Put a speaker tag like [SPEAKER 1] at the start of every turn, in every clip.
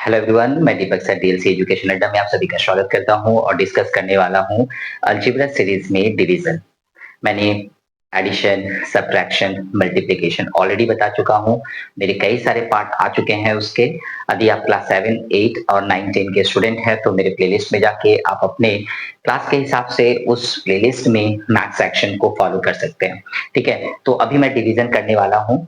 [SPEAKER 1] Hello everyone, मैं दीपक sir DLC education अड्डा में आप सभी का स्वागत करता हूं और डिस्कस करने वाला हूं अलजेब्रा सीरीज में डिवीजन। मैंने एडिशन, सब्ट्रैक्शन, मल्टीप्लिकेशन ऑलरेडी बता चुका हूं। मेरे कई सारे पार्ट आ चुके हैं उसके। यदि आप क्लास 7, 8 और 9, 10 के स्टूडेंट हैं तो मेरे प्लेलिस्ट में जाके आप अपने क्लास के हिसाब से उस प्लेलिस्ट में मैथ सेक्शन को फॉलो कर सकते हैं। ठीक है, तो अभी मैं डिवीजन करने वाला हूं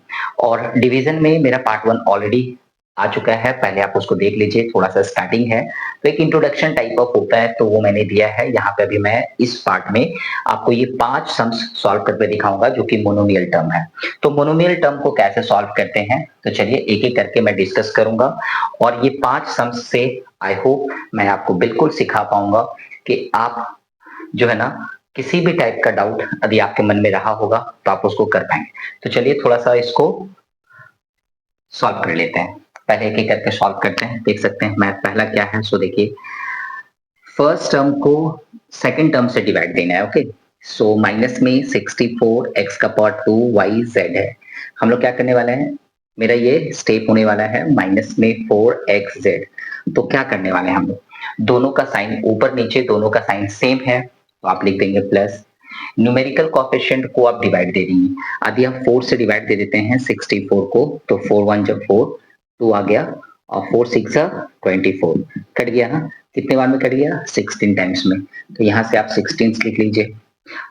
[SPEAKER 1] और डिवीजन में मेरा पार्ट 1 ऑलरेडी आ चुका है। पहले आप उसको देख लीजिए, थोड़ा सा स्टार्टिंग है तो एक इंट्रोडक्शन टाइप ऑफ होता है, तो वो मैंने दिया है। यहाँ पे अभी मैं इस पार्ट में आपको ये 5 सम्स सॉल्व करके दिखाऊंगा जो कि मोनोमियल टर्म है। तो मोनोमियल टर्म को कैसे सॉल्व करते हैं, तो चलिए एक एक करके मैं डिस्कस करूंगा और ये 5 सम्स से आई होप मैं आपको बिल्कुल सिखा पाऊंगा कि आप जो है ना किसी भी टाइप का डाउट यदि आपके मन में रहा होगा तो आप उसको कर पाएंगे। तो चलिए थोड़ा सा इसको सॉल्व कर लेते हैं। पहले एक एक करके सॉल्व करते हैं। देख सकते हैं मैथ पहला क्या है। सो देखिए, फर्स्ट टर्म को सेकंड टर्म से डिवाइड देना है। ओके, सो माइनस में 64 x का पावर 2 y z है। हम लोग क्या करने वाले हैं, मेरा ये स्टेप होने वाला है माइनस में 4x z। तो क्या करने वाले हैं हम लोग, दोनों का साइन ऊपर नीचे दोनों का साइन सेम है तो आप लिख देंगे प्लस। न्यूमेरिकल कोएफिशिएंट को आप डिवाइड दे देंगे। यदि आप 4 से डिवाइड दे देते हैं 64 को तो 4 1 जब 4 2 आ गया और 4 6 24 कट गया ना। कितने बार में कट गया, 16 टाइम्स में। तो यहाँ से आप 16 लिख लीजिए।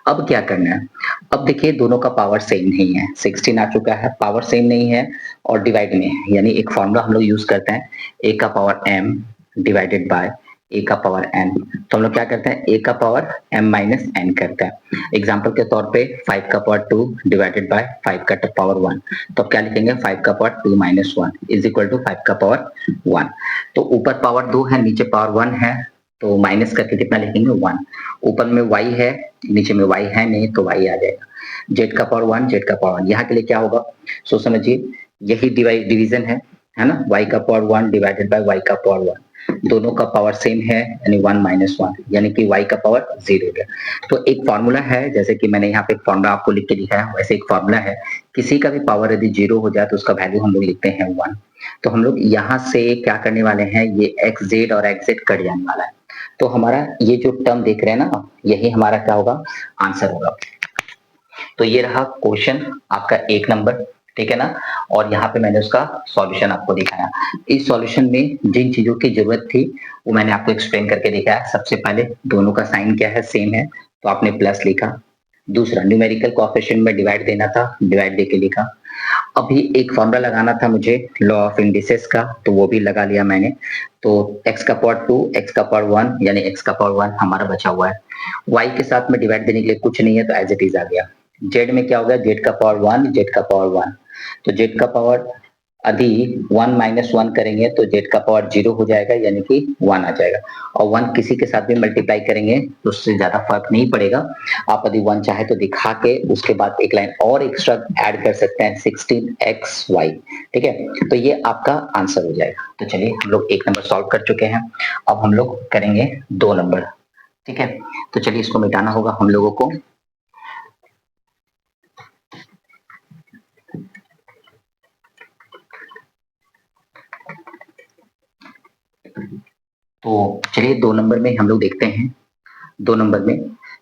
[SPEAKER 1] अब क्या करना है, अब देखिए दोनों का पावर सेम नहीं है। 16 आ चुका है, पावर सेम नहीं है और डिवाइड में है, यानी एक फॉर्मूला हम लोग यूज करते हैं, a का power m divided by a का पावर n। तो हम लोग क्या करते हैं, a का पावर m माइनस n करते हैं। एग्जाम्पल के तौर पे 5 का पावर 2 डिवाइडेड बाय 5 का पावर 1। तो अब क्या लिखेंगे, 5 का power 2 minus 1 is equal to 5 का पावर 1। तो ऊपर पावर 2 है, नीचे पावर 1 है, तो माइनस करके कितना लिखेंगे 1। ऊपर में y है, नीचे में y है नहीं तो y आ जाएगा। z का पावर 1, z का पावर 1, यहाँ के लिए क्या होगा, सो समझिए यही डिवीजन है ना। y का पावर 1 डिवाइडेड बाय y का पावर 1, दोनों का पावर सेम है यानी 1 माइनस 1, यानी कि y का पावर 0 हो गया। तो एक फॉर्मूला है, जैसे कि मैंने यहाँ पे एक फॉर्मूला आपको लिख के दिखाया है, वैसे एक फॉर्मूला है, किसी का भी पावर यदि 0 हो जाए तो उसका वैल्यू हम लोग लिखते हैं 1। तो हम लोग यहाँ से क्या करने वाले हैं, ये xz और xz कट जाने वाला है। तो हमारा ये जो टर्म देख रहे हैं ना, यही हमारा क्या होगा, आंसर होगा। तो ये रहा क्वेश्चन आपका 1 नंबर, ठीक है ना। और यहाँ पे मैंने उसका सॉल्यूशन आपको दिखाया। इस सॉल्यूशन में जिन चीजों की जरूरत थी वो मैंने आपको एक्सप्लेन करके दिखाया। सबसे पहले दोनों का साइन क्या है, सेम है, तो आपने प्लस लिखा। दूसरा, न्यूमेरिकल कोएफिशिएंट में डिवाइड देना था, डिवाइड देके लिखा। अभी एक फॉर्मूला लगाना था मुझे लॉ ऑफ इंडिसेस का, तो वो भी लगा लिया मैंने। तो x का पावर 2, x का पावर 1, यानी x का पावर 1 हमारा बचा हुआ है। y के साथ में डिवाइड देने के लिए कुछ नहीं है तो एज इट इज आ गया। z में क्या हो गया, z का पावर 1, z का पावर 1। तो z का पावर यदि 1 माइनस 1 करेंगे तो z का पावर 0 हो जाएगा, यानी कि 1 आ जाएगा। और 1 किसी के साथ भी मल्टीप्लाई करेंगे तो उससे ज्यादा फर्क नहीं पड़ेगा। आप यदि 1 चाहे तो दिखा के उसके बाद एक लाइन और एक्स्ट्रा ऐड कर सकते हैं, 16xy। ठीक है, तो ये आपका आंसर हो जाएगा। तो चलिए हम लोग 1 नंबर सॉल्व कर चुके हैं, अब हम लोग करेंगे 2 नंबर। ठीक है, तो चलिए इसको मिटाना होगा हम लोगों को। तो चलिए 2 नंबर में हम लोग देखते हैं। 2 नंबर में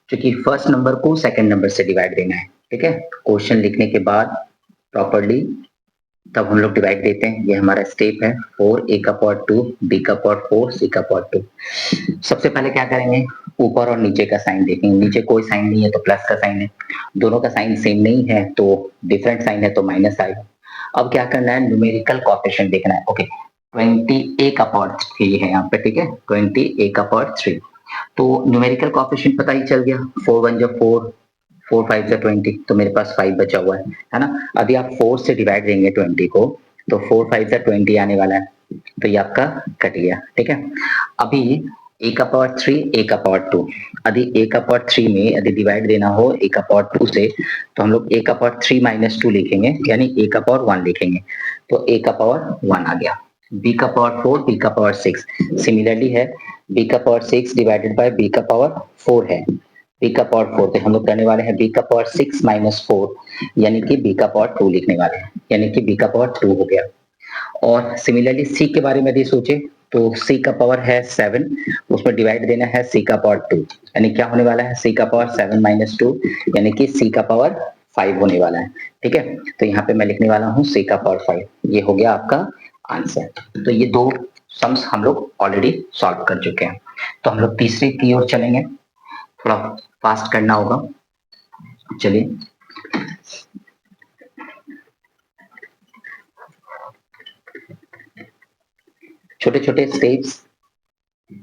[SPEAKER 1] क्योंकि फर्स्ट नंबर को सेकंड नंबर से डिवाइड देना है, ठीक है। क्वेश्चन लिखने के बाद प्रॉपर्ली तब हम लोग डिवाइड देते हैं। ये हमारा स्टेप है 4 a का पावर 2 b का पावर 4 c का पावर 2। सबसे पहले क्या करेंगे, ऊपर और नीचे का साइन देखेंगे। नीचे कोई साइन नहीं है तो प्लस का साइन है, दोनों का साइन सेम नहीं है तो डिफरेंट साइन है तो माइनस आएगा। अब क्या करना है, न्यूमेरिकल कोएफिशिएंट देखना है। ओके, 20 a का पावर 3 है यहाँ पे, ठीक है, 20 a का पावर 3। तो न्यूमेरिकल कोएफिशिएंट पता ही चल गया, 4 1 जब 4, 4 5 से 20, तो मेरे पास 5 बचा हुआ है ना। यदि आप 4 से डिवाइड देंगे 20 को तो 4 5 से 20 आने वाला है, तो ये आपका कट गया। ठीक है, अभी a का पावर 3, a का पावर 2। यदि a का पावर 3 में यदि डिवाइड देना हो a का पावर 2 से तो हम लोग a का पावर 3 माइनस 2 लिखेंगे, यानी a का पावर 1 लिखेंगे। तो a का पावर 1 आ गया। b का पावर 4, b का पावर 6 सिमिलरली है, b का पावर 6 डिवाइडेड बाय b का पावर 4 है। b का पावर 4 पे हम लोग करने वाले हैं b का पावर 6 माइनस 4, यानी कि b का पावर 2 लिखने वाले हैं, यानी कि b का पावर 2 हो गया। और सिमिलरली c के बारे में यदि सोचे तो c का पावर है 7, उसमें डिवाइड देना है c का पावर 2, यानी क्या होने वाला है c का पावर 7 माइनस 2, यानी कि c का पावर 5 होने वाला है। ठीक है, तो यहाँ पे मैं लिखने वाला हूँ c का पावर 5। ये हो गया आपका आंसर। तो ये दो सम्स हम लोग ऑलरेडी सॉल्व कर चुके हैं। तो हम लोग तीसरे की ओर चलेंगे, थोड़ा फास्ट करना होगा। चलिए, छोटे छोटे स्टेप्स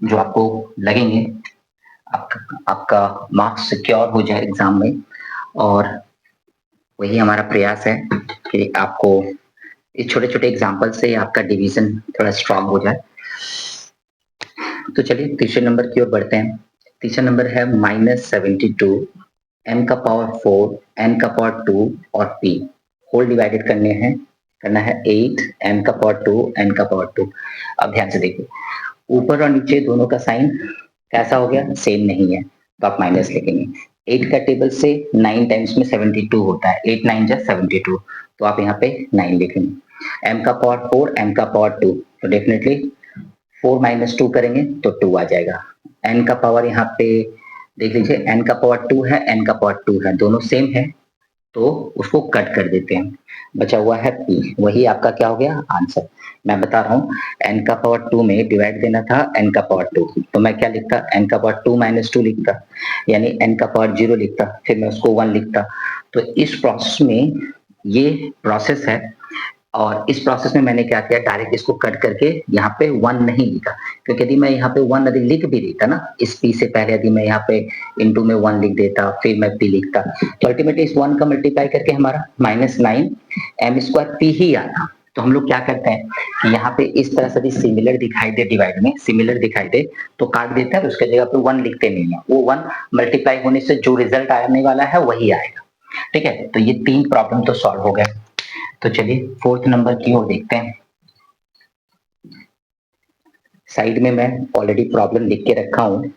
[SPEAKER 1] जो आपको लगेंगे, आपका मार्क्स सिक्योर हो जाए एग्जाम में, और वही हमारा प्रयास है कि आपको इस छोटे छोटे एग्जाम्पल से आपका डिवीजन थोड़ा स्ट्रांग हो जाए। तो चलिए तीसरे नंबर की ओर बढ़ते हैं। तीसरा नंबर है -72 m का पावर 4 n का पावर 2 और p होल डिवाइडेड करना है 8 m का पावर 2 n का पावर 2। अब ध्यान से देखिए, ऊपर और नीचे दोनों का साइन कैसा हो गया, सेम नहीं है, तो आप माइनस लिखेंगे। 8 का टेबल से 9 टाइम्स में 72 होता है, 8 9 जा 72, तो आप यहाँ पे 9 लिखेंगे। m का पावर 4 m का पावर 2, तो डेफिनेटली 4 माइनस 2 करेंगे तो 2 आ जाएगा। n का पावर यहाँ पे देख लीजिए, n का पावर 2 है, n का पावर 2 है, दोनों सेम है, तो उसको कट कर देते हैं, बचा हुआ है p, वही आपका क्या हो गया आंसर। मैं बता रहा हूँ, n का पावर 2 में डिवाइड देना था n का पावर 2, तो मैं क्या लिखता, n का पावर 2 माइनस 2 लिखता, यानी n का पावर 0 लिखता, फिर मैं उसको 1 लिखता। तो इस प्रोसेस में ये प्रोसेस है, और इस प्रोसेस में मैंने क्या किया, डायरेक्ट इसको कट करके यहाँ पे 1 नहीं लिखा, क्योंकि यदि मैं यहाँ पे 1 यदि लिख भी देता ना, इस p से पहले यदि मैं यहाँ पे इनटू में 1 लिख देता, फिर मैं p लिखता, तो अल्टीमेटली इस 1 का मल्टीप्लाई करके हमारा -9 m स्क्वायर p ही आता। तो हम लोग क्या करते हैं कि यहाँ पे इस तरह से भी सिमिलर दिखाई दे, डिवाइड में सिमिलर दिखाई दे तो काट देते हैं, उसके जगह पे 1 लिखते नहीं है, वो 1 मल्टीप्लाई होने से जो रिजल्ट आने वाला है वही आएगा। ठीक है, तो ये 3 प्रॉब्लम तो सॉल्व हो गए। तो चलिए फोर्थ नंबर की ओर देखते हैं। साइड में मैं ऑलरेडी प्रॉब्लम लिख के रखा हूं,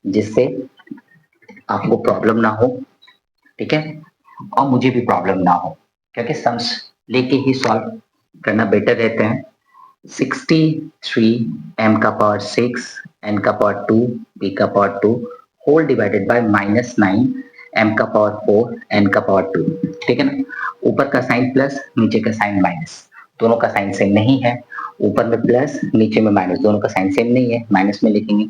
[SPEAKER 1] जिससे आपको प्रॉब्लम ना हो, ठीक है, और मुझे भी प्रॉब्लम ना हो, क्योंकि सम्स लेके ही सॉल्व करना बेटर रहते हैं। 63 m का पावर 6 n का पावर 2 b का power 2 whole divided by -9 m का पावर 4 n का पावर 2। ठीक है ना, ऊपर का साइन प्लस, नीचे का साइन माइनस, दोनों का साइन सेम नहीं है, ऊपर में प्लस नीचे में माइनस, दोनों का साइन सेम नहीं है, माइनस में लिखेंगे।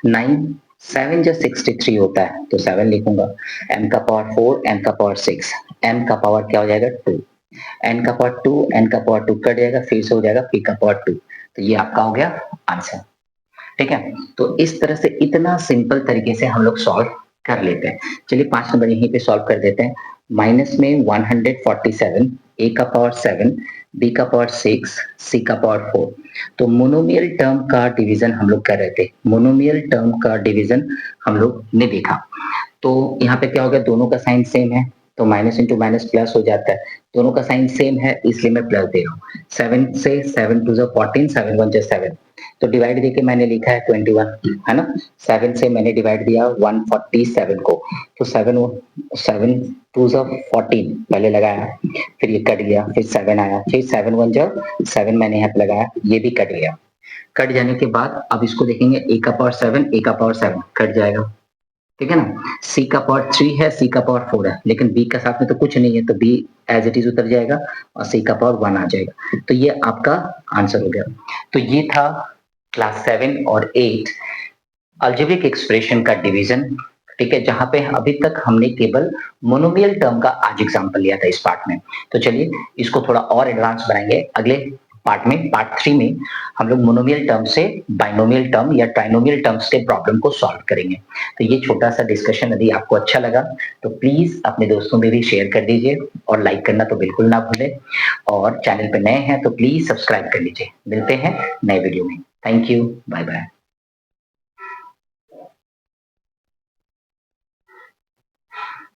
[SPEAKER 1] 9 7 जब 63 होता है तो 7 लिखूंगा, m का पावर 4 m का पावर 6, m का पावर क्या हो जाएगा 2, n का पावर 2 n का पावर 2 कट जाएगा, फिर से हो जाएगा p का पावर 2। तो ये आपका हो गया आंसर। ठीक है, तो इस तरह से इतना सिंपल तरीके से हम लोग सॉल्व कर लेते हैं। चलिए 5 नंबर यहीं पे सॉल्व कर देते हैं। माइनस में 147 a का पावर 7 b का पावर 6 c का पावर 4। तो मोनोमियल टर्म का डिवीजन हम लोग कर रहे थे, मोनोमियल टर्म का डिवीजन हम लोग ने देखा। तो यहाँ पे क्या हो गया, दोनों का साइन सेम है, तो माइनस इंटू माइनस प्लस हो जाता है, दोनों का साइन सेम है इसलिए मैं प्लस दे रहा हूँ। 7 से 7 टू 14, 7 1 7, तो डिवाइड देके मैंने लिखा है 21, है ना। 7 से मैंने डिवाइड दिया 147 को, तो 7 टू 14 पहले लगाया, फिर ये कट गया, फिर 7 आया, फिर 7 1 7 मैंने यहाँ पे लगाया, ये भी कट गया। कट जाने के बाद अब इसको देखेंगे, a का पावर 7 a का पावर 7 कट जाएगा, ठीक है ना। c का पावर 3 है, c का पावर 4 है, लेकिन b का साथ में तो कुछ नहीं है, तो b एज इट इज उतर जाएगा और c का पावर 1 आ जाएगा। तो ये आपका आंसर हो गया। तो ये था क्लास 7 और 8 अलजेब्रिक एक्सप्रेशन का डिवीजन, ठीक है, जहां पे अभी तक हमने केवल मोनोमियल टर्म का आज एग्जांपल लिया था इस पार्ट में। तो चलिए इसको थोड़ा और एडवांस बनाएंगे अगले पार्ट में, पार्ट 3 में हम लोग मोनोमियल टर्म से बाइनोमियल टर्म या ट्राइनोमियल टर्म्स के प्रॉब्लम को सॉल्व करेंगे। तो ये छोटा सा डिस्कशन यदि आपको अच्छा लगा तो प्लीज अपने दोस्तों में भी शेयर कर दीजिए, और लाइक करना तो बिल्कुल ना भूलें, और चैनल पे नए हैं तो प्लीज सब्सक्राइब कर लीजिए। मिलते हैं नए वीडियो में। Thank you, bye bye.